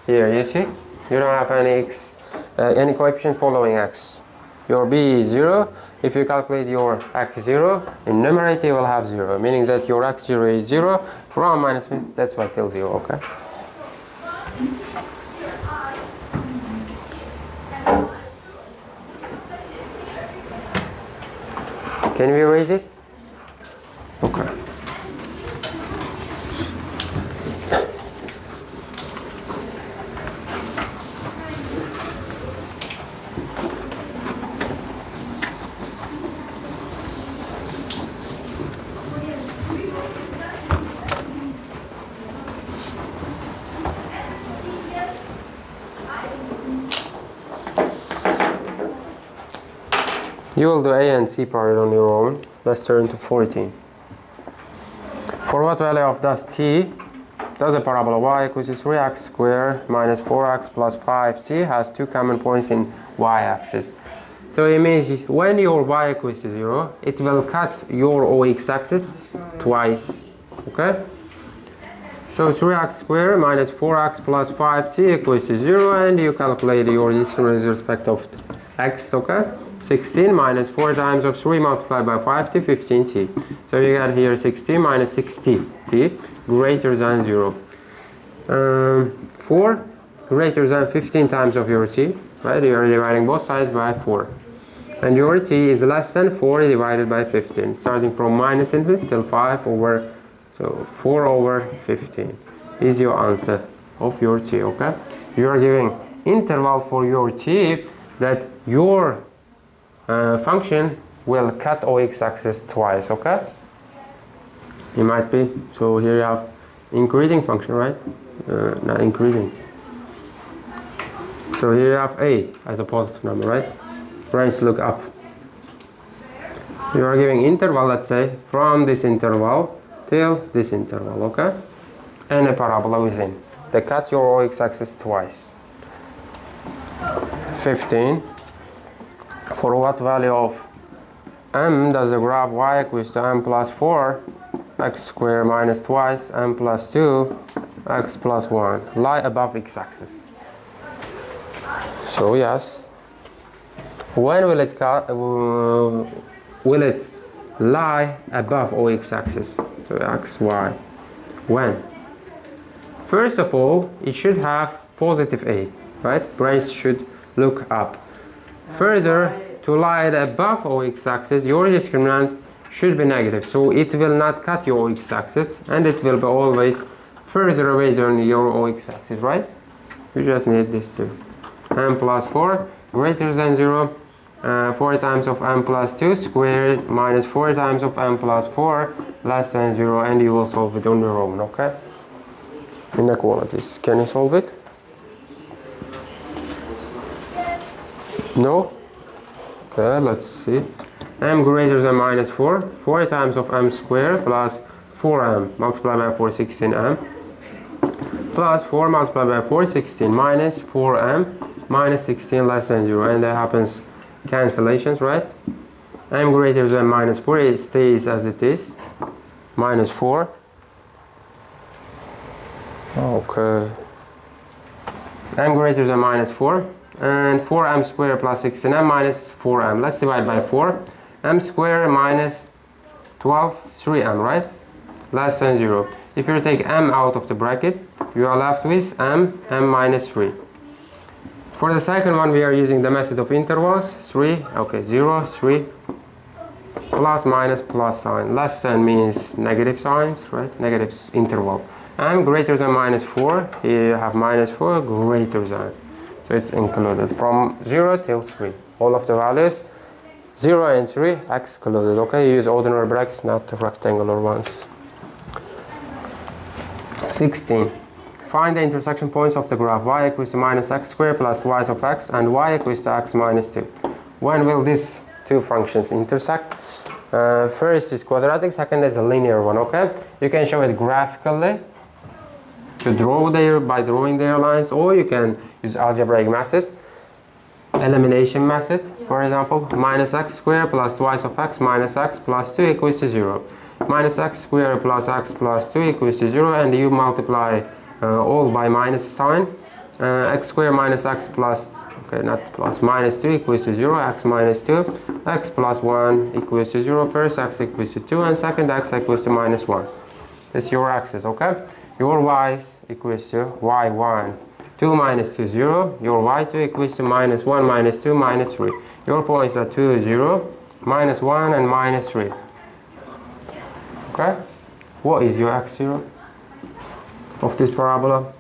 Here, you see? You don't have any coefficient following x. Your b is 0. If you calculate your x 0, in numerator you will have 0, meaning that your x 0 is 0 from minus 1, that's why till 0, okay? Can we erase it? Okay. You will do A and C part on your own. Let's turn to 14. For what value of does t does a parabola y equals 3x squared minus 4x plus 5t has two common points in y-axis. So it means when your y equals to 0, it will cut your x-axis twice. Okay? So 3x squared minus 4x plus 5t equals to 0, and you calculate your discriminant with respect of x, okay? 16 minus 4 times of 3 multiplied by 5t, 15t. So you got here 16 minus 60t greater than 0. 4 greater than 15 times of your t, right? You are dividing both sides by 4. And your t is less than 4 divided by 15, starting from minus infinity till 5 over, so 4 over 15 is your answer of your t, okay? You are giving interval for your t that your function will cut x-axis twice, okay? It might be. So here you have increasing function, right? Not increasing. So here you have a as a positive number, right? Branch look up. You are giving interval, let's say, from this interval till this interval, okay? And a parabola within. They cut your x-axis twice. 15. For what value of m does the graph y equals to m plus 4 x squared minus twice m plus 2 x plus 1 lie above x-axis? So yes, when will it lie above x-axis? So x, y. When? First of all, it should have positive a, right? Brace should look up. Further, to lie above x-axis, your discriminant should be negative, so it will not cut your x-axis, and it will be always further away than your x-axis, right? You just need this too. M plus 4 greater than 0, 4 times of m plus 2 squared minus 4 times of m plus 4 less than 0, and you will solve it on your own, okay? Inequalities. Can you solve it? No? Okay, let's see. M greater than minus 4. 4 times of m squared plus 4m multiplied by 4, 16m. Plus 4 multiplied by 4, 16 minus 4m minus 16 less than 0. And that happens cancellations, right? M greater than minus 4, it stays as it is. minus 4. Okay. M greater than minus 4. And 4m squared plus 16m minus 4m. Let's divide by 4. M squared minus 12, 3m, right? Less than 0. If you take m out of the bracket, you are left with m minus 3. For the second one, we are using the method of intervals. 3, okay, 0, 3, plus, minus, plus sign. Less than means negative signs, right? Negative interval. M greater than minus 4, here you have minus 4 greater than. So it's included from 0 till 3. All of the values, 0 and 3 excluded, okay? You use ordinary brackets, not rectangular ones. 16. Find the intersection points of the graph y equals to minus x squared plus twice of x and y equals to x minus 2. When will these two functions intersect? First is quadratic, second is a linear one, okay? You can show it graphically to draw by drawing their lines, or you can use algebraic method, elimination method. For example, minus x squared plus twice of x minus x plus 2 equals to 0. Minus x squared plus x plus 2 equals to 0, and you multiply all by minus sign. X squared minus x plus, okay, not plus, minus 2 equals to 0, x minus 2, x plus 1 equals to 0. First x equals to 2, and second x equals to minus 1. That's your axis, okay? Your y's equals to y1. 2 minus 2, 0. Your y2 equals to minus 1 minus 2 minus 3. Your points are 2, 0, minus 1, and minus 3. Okay? What is your x0 of this parabola?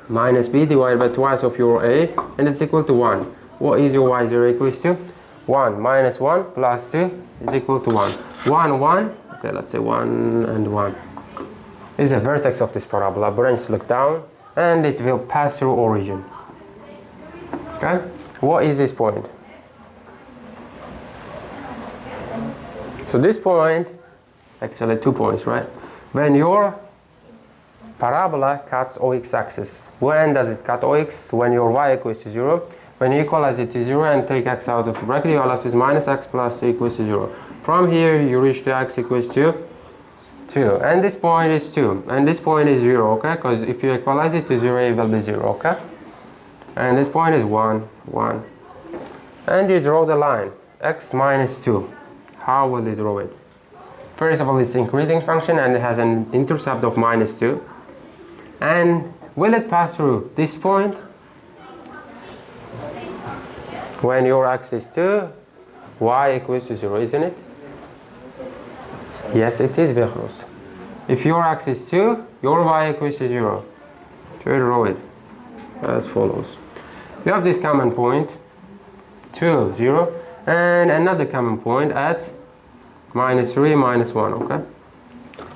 Minus b divided by twice of your a, and it's equal to 1. What is your y0 equals to? 1 minus 1 plus 2 is equal to 1. 1, 1, okay, let's say 1 and 1. This is the vertex of this parabola. Branch look down, and it will pass through origin. Okay? What is this point? So this point, actually 2 points, right? When your parabola cuts OX axis. When does it cut OX? When your y equals to 0. When you equalize it to 0 and take x out of the bracket, you are left with minus x plus 2 equals to 0. From here, you reach to x equals to 2. And this point is 2. And this point is 0, okay? Because if you equalize it to 0, it will be 0, okay? And this point is 1, 1. And you draw the line, x minus 2. How will you draw it? First of all, it's increasing function, and it has an intercept of minus 2. And will it pass through this point? When your x is 2, y equals to 0, isn't it? Yes, it is, Behrus. If your x is 2, your y equals to 0. So you draw it as follows. You have this common point, 2, 0, and another common point at minus 3, minus 1, okay?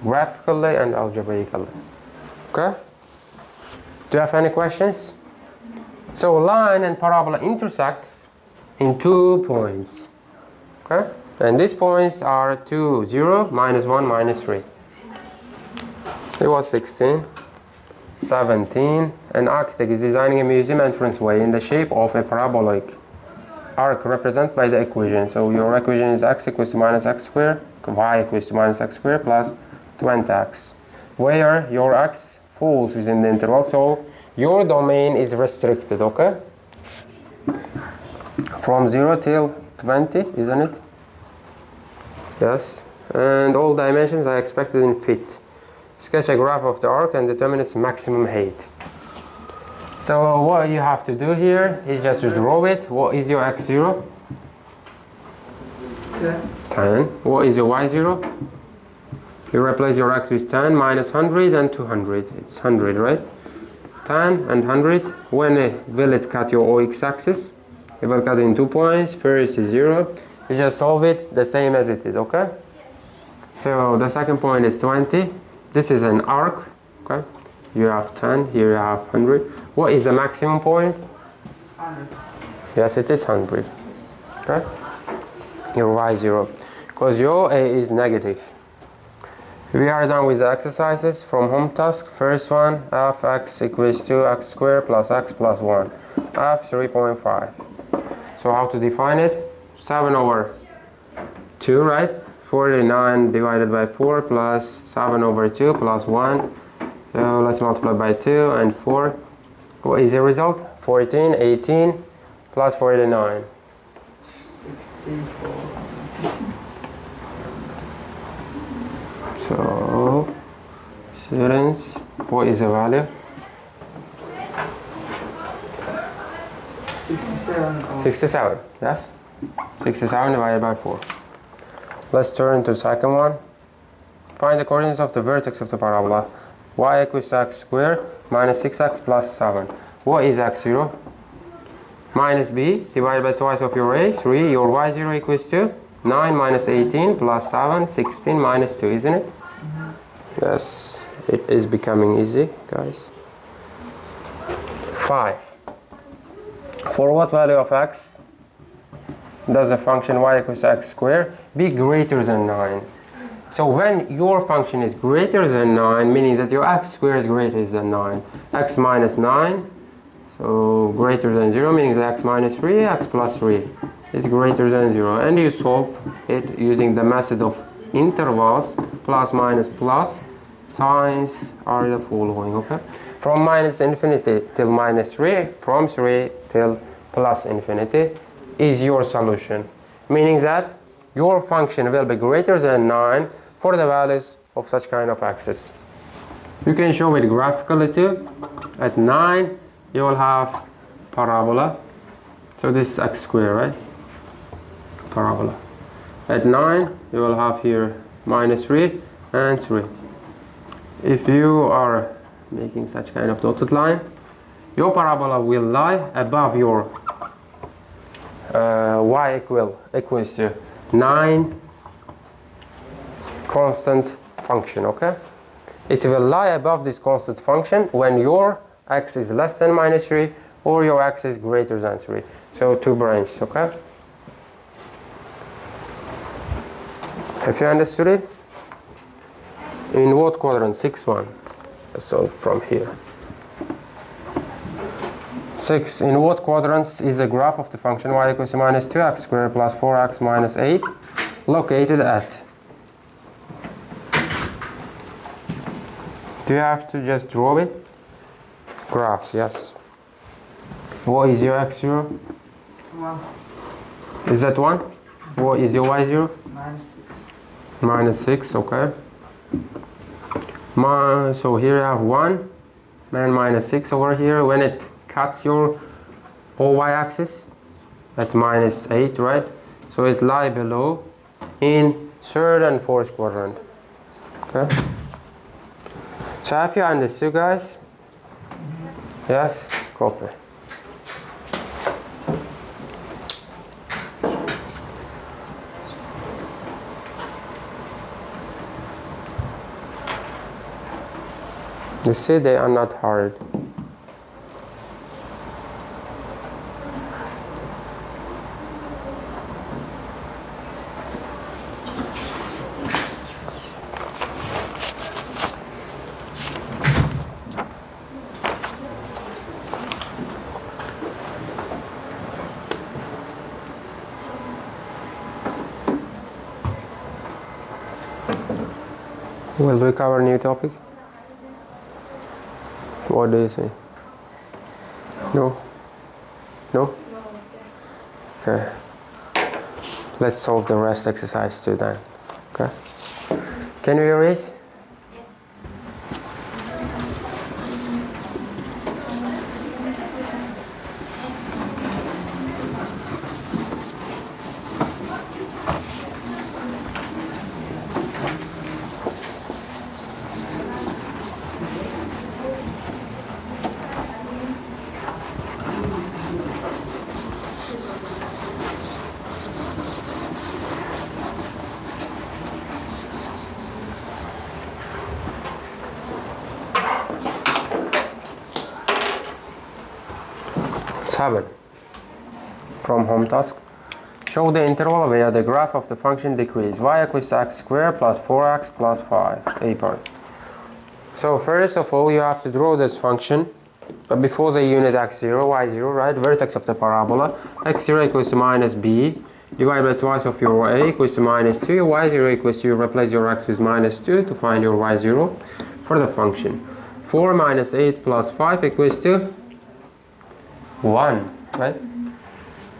Graphically and algebraically. Okay? Do you have any questions? So line and parabola intersects in 2 points. Okay? And these points are 2, 0, minus 1, minus 3. It was 16. 17. An architect is designing a museum entranceway in the shape of a parabolic arc represented by the equation. So your equation is x equals to minus x squared, y equals to minus x squared plus 20x, where your x falls within the interval. So your domain is restricted, okay? From 0 till 20, isn't it? Yes. And all dimensions are expected in feet. Sketch a graph of the arc and determine its maximum height. So what you have to do here is just to draw it. What is your x0? 10. What is your y0? You replace your x with 10 minus 100 and 200. It's 100, right? 10 and 100. When will it cut your OX axis? It will cut in 2 points. First is 0. You just solve it the same as it is, okay? So the second point is 20. This is an arc, okay? You have 10, here you have 100. What is the maximum point? 100. Yes, it is 100. Okay? Your y0. Because your a is negative. We are done with the exercises from home task. First one, f(x) equals to x squared plus x plus 1. F 3.5. So how to define it? 7 over 2, right? 49 divided by 4 plus 7 over 2 plus 1. So let's multiply by 2 and 4. What is the result? 14, 18 plus 49. 64. So, students, what is the value? 67. 67, yes? 67 divided by 4. Let's turn to the second one. Find the coordinates of the vertex of the parabola. Y equals to x squared minus 6x plus 7. What is x0? Minus b divided by twice of your a, 3. Your y0 equals to 9 minus 18 plus 7, 16 minus 2, isn't it? Yes, it is becoming easy, guys. 5. For what value of x does the function y equals to x squared be greater than 9? So when your function is greater than 9, meaning that your x squared is greater than 9. X minus 9, so greater than 0, meaning that x minus 3, x plus 3 is greater than 0. And you solve it using the method of intervals, plus minus plus. Signs are the following, okay? From minus infinity till minus 3, from 3 till plus infinity is your solution. Meaning that your function will be greater than 9 for the values of such kind of axis. You can show it graphically too. At 9, you will have parabola. So this is x squared, right? Parabola. At 9, you will have here minus 3 and 3. If you are making such kind of dotted line, your parabola will lie above your y equals to 9 constant function, okay? It will lie above this constant function when your x is less than minus 3 or your x is greater than 3. So 2 branches, okay? Have you understood it? In what quadrant? 6-1. So from here. 6. In what quadrants is the graph of the function y equals to minus 2x squared plus 4x minus 8 located at? Do you have to just draw it? Graph, yes. What is your x0? 1. Is that 1? What is your y0? Minus 6. Minus 6, okay. So here you have 1 and minus 6 over here. When it cuts your y axis at minus 8, right? So it lies below in 3rd and 4th quadrant. Okay. So have you understood, guys? Yes? Copy. You see, they are not hard. Will we cover a new topic? What do you say? No? No? Okay. Let's solve the rest exercise too then. Okay? Can we erase? From home task. Show the interval where the graph of the function decreases. Y equals to x squared plus 4x plus 5. A part. So first of all, you have to draw this function. But before the unit x0, y0, right? Vertex of the parabola. x0 equals to minus b. divide by twice of your a equals to minus 2, your y0 equals to, you replace your x with minus 2 to find your y0 for the function. 4 minus 8 plus 5 equals to 1, right?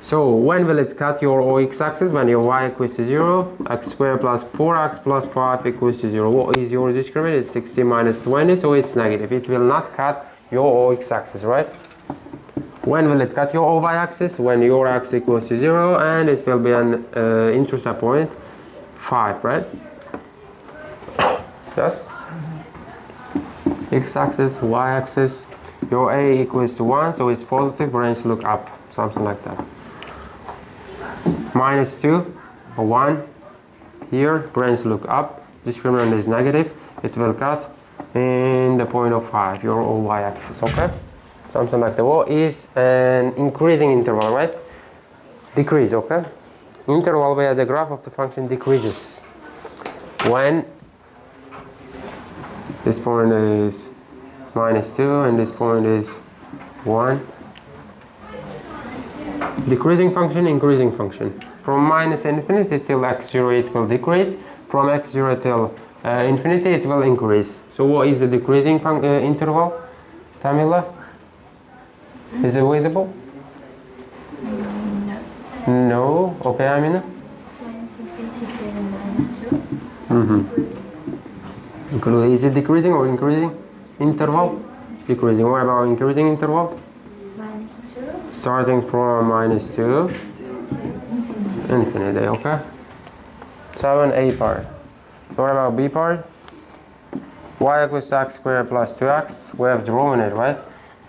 So when will it cut your x-axis? When your y equals to 0, x squared plus 4x plus 5 equals to 0. What is your discriminant? It's 60 minus 20, so it's negative. It will not cut your x-axis, right? When will it cut your y-axis? When your x equals to 0, and it will be an intercept point 5, right? Yes? X-axis, y-axis, your a equals to 1, so it's positive, brains look up, something like that. Minus 2 or 1 here, brains look up, discriminant is negative, it will cut in the point of 5, your y-axis, okay? Something like that. What is an increasing interval, right? Decrease, okay? Interval where the graph of the function decreases. When this point is minus 2 and this point is 1. Decreasing function, increasing function. From minus infinity till x0 it will decrease. From x0 till infinity it will increase. So what is the decreasing interval? Tamila? Is it visible? No. No. Okay, Amina? Minus infinity and minus 2. Is it decreasing or increasing interval? Decreasing. What about increasing interval? Minus 2. Starting from minus 2 infinity, okay? 7a part. So what about b part? Y equals to x squared plus 2x. We have drawn it, right?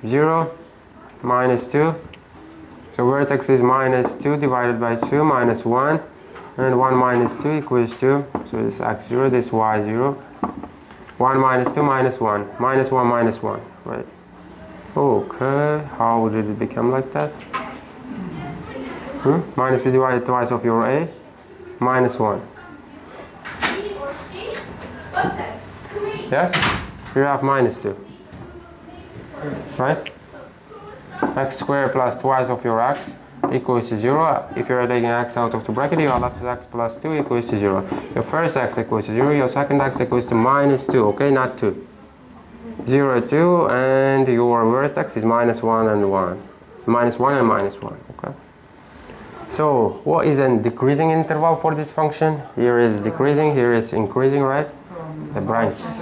0, minus 2. So vertex is minus 2 divided by 2 minus 1. And 1 minus 2 equals 2. So this x0, this y0. 1 minus 2 minus 1. Minus 1 minus 1, right? Okay, how did it become like that? Minus b divided twice of your a. Minus 1. Yes? You have minus 2. Right? X squared plus twice of your x equals to 0. If you're taking x out of the bracket, you are left with x plus 2 equals to 0. Your first x equals to 0, your second x equals to minus 2, okay? Not 2. 0, 2, and your vertex is minus 1 and 1. Minus 1 and minus 1, okay? So, what is a decreasing interval for this function? Here is decreasing, here is increasing, right? The branches.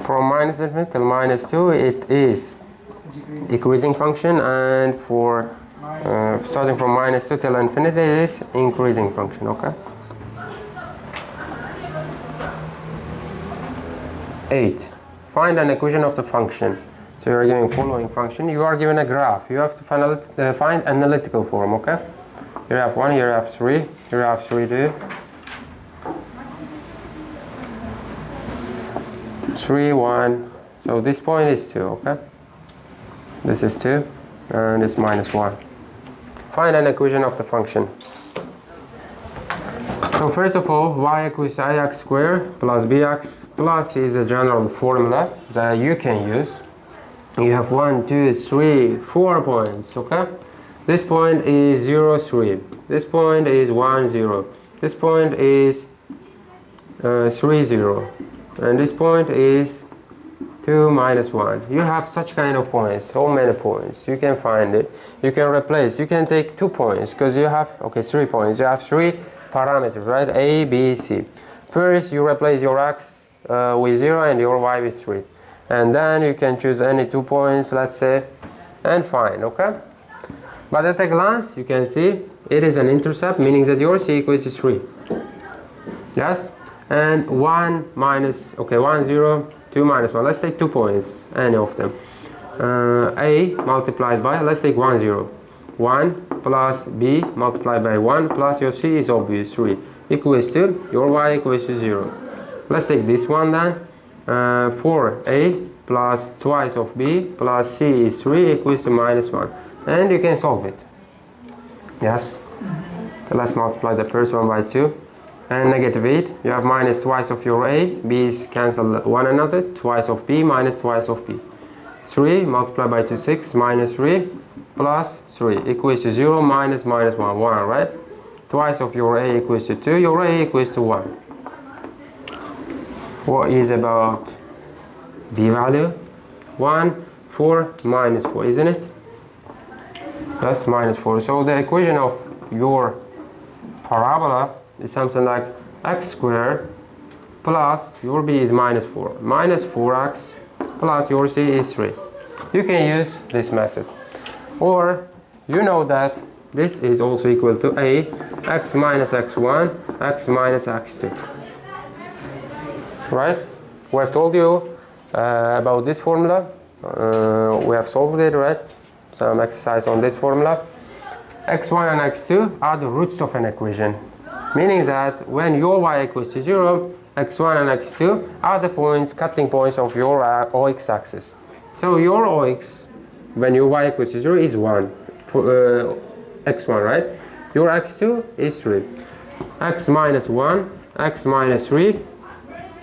From minus infinity till minus 2, it is decreasing function, and for starting from minus 2 till infinity, it is increasing function, okay? 8. Find an equation of the function. So you are given following function. You are given a graph. You have to find analytical form, okay? Here you have 1, here you have 3, here you have 3, 2. 3, 1. So this point is 2, okay? This is 2, and it's minus 1. Find an equation of the function. So first of all, y equals to ax squared plus bx plus is a general formula that you can use. You have 1, 2, 3, 4 points, okay? This point is 0, 3. This point is 1, 0. This point is 3, 0. And this point is 2, minus 1. You have such kind of points, so many points. You can find it. You can replace. You can take 2 points because you have, okay, 3 points. You have 3 parameters, right? A, B, C. First, you replace your x with 0 and your y with 3. And then you can choose any 2 points, let's say, and find, okay? But at a glance, you can see it is an intercept, meaning that your c equals to 3. Yes? And 1 minus, okay, 1, 0, 2 minus 1. Let's take 2 points, any of them. A multiplied by, let's take 1, 0. 1 plus b multiplied by 1 plus your c is obvious, 3. Equals to, your y equals to 0. Let's take this one then. 4a plus twice of b plus c is 3 equals to minus 1. And you can solve it. Yes? So let's multiply the first one by 2. And negative 8. You have minus twice of your a. B's cancel one another. Twice of b minus twice of b. 3 multiplied by 2, 6 minus 3 plus 3 equals to 0 minus 1, 1, right? Twice of your a equals to 2, your a equals to 1. What is about b value? 1, 4, minus 4, isn't it? That's minus 4. So the equation of your parabola is something like x squared plus your b is minus 4. Minus 4x plus your c is 3. You can use this method. Or you know that this is also equal to a x minus x1, x minus x2. Right? We have told you about this formula. We have solved it, right? Some exercise on this formula. x1 and x2 are the roots of an equation, meaning that when your y equals to 0, x1 and x2 are the points, cutting points of your OX axis. So your OX, when your y equals to 0, is 1 for x1, right? Your x2 is 3. X minus 1, x minus 3.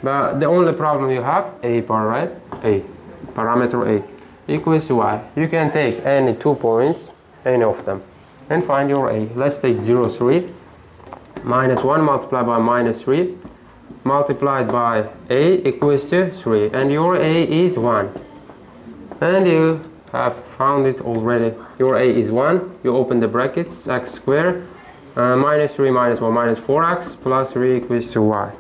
But the only problem you have, a part, right? A, parameter a, equals to y. You can take any 2 points, any of them, and find your a. Let's take 0, 3. Minus 1 multiplied by minus 3 multiplied by a equals to 3. And your a is 1. And you have found it already. Your a is 1. You open the brackets, x squared minus 3 minus 1 minus 4x plus 3 equals to y.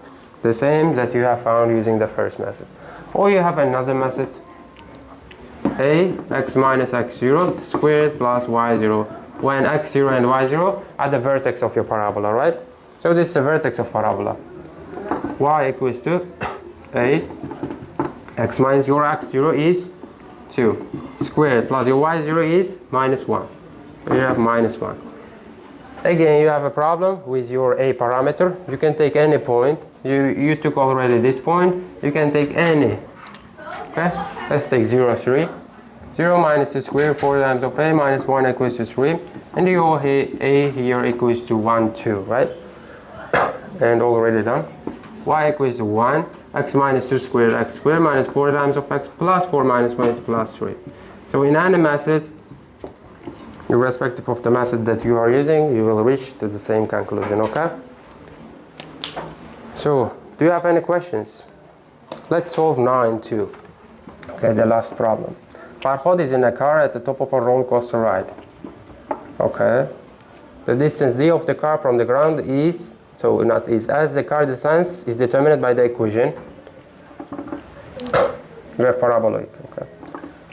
The same that you have found using the first method. Or you have another method. A x minus x0 squared plus y0, when x0 and y0 are the vertex of your parabola, right? So this is the vertex of parabola. Y equals to a x minus your x0 is 2 squared plus your y0 is minus 1. You have minus 1. Again, you have a problem with your a parameter. You can take any point. You took already this point. You can take any. Okay, let's take 0, 3. 0 minus 2 squared, 4 times of a minus 1 equals to 3. And your a here equals to 1, 2, right? And already done. Y equals to 1. X minus 2 squared, x squared minus 4 times of x plus 4 minus 1 is plus 3. So in any method, irrespective of the method that you are using, you will reach to the same conclusion, okay? So, do you have any questions? Let's solve 9 too. Okay, the last problem. Farhad is in a car at the top of a roller coaster ride. Okay. The distance d of the car from the ground is, so not is, as the car descends is determined by the equation. We have paraboloid, okay.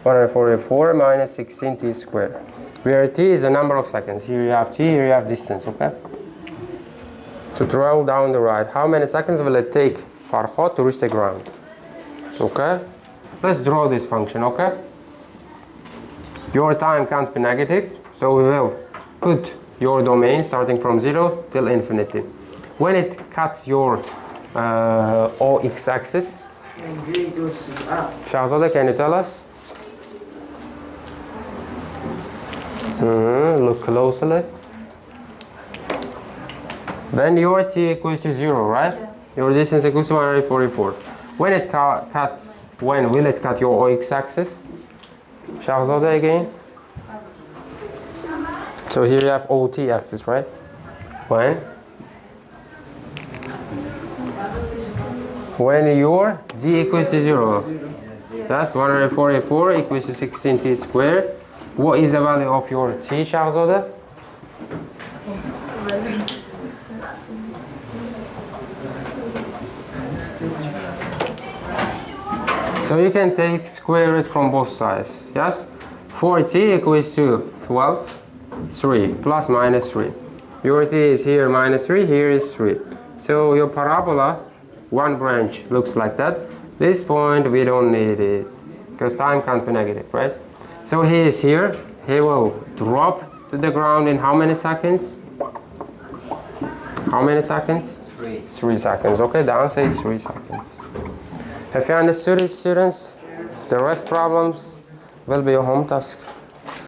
144 minus 16t squared. Where t is the number of seconds. Here you have t, here you have distance, okay? To travel down the ride, how many seconds will it take Farhad to reach the ground? Okay? Let's draw this function, okay? Your time can't be negative, so we will put your domain starting from 0 till infinity. When it cuts your OX axis, Shahzada, can you tell us? Look closely. When your t equals to 0, right? Your distance equals to 144. When it cuts, when will it cut your OX axis? Shahzada again. So here you have OT axis, right? When? When your d equals to 0. That's 144 equals to 16t squared. What is the value of your t, Shahzada? So you can take square root from both sides, yes? 4t equals to 12, 3, plus minus 3. Your t is here minus 3, here is 3. So your parabola, one branch looks like that. This point we don't need it, because time can't be negative, right? So he is here, he will drop to the ground in how many seconds? How many seconds? 3. 3 seconds, okay, the answer is 3 seconds. Have you understood it, students? The rest problems will be your home task.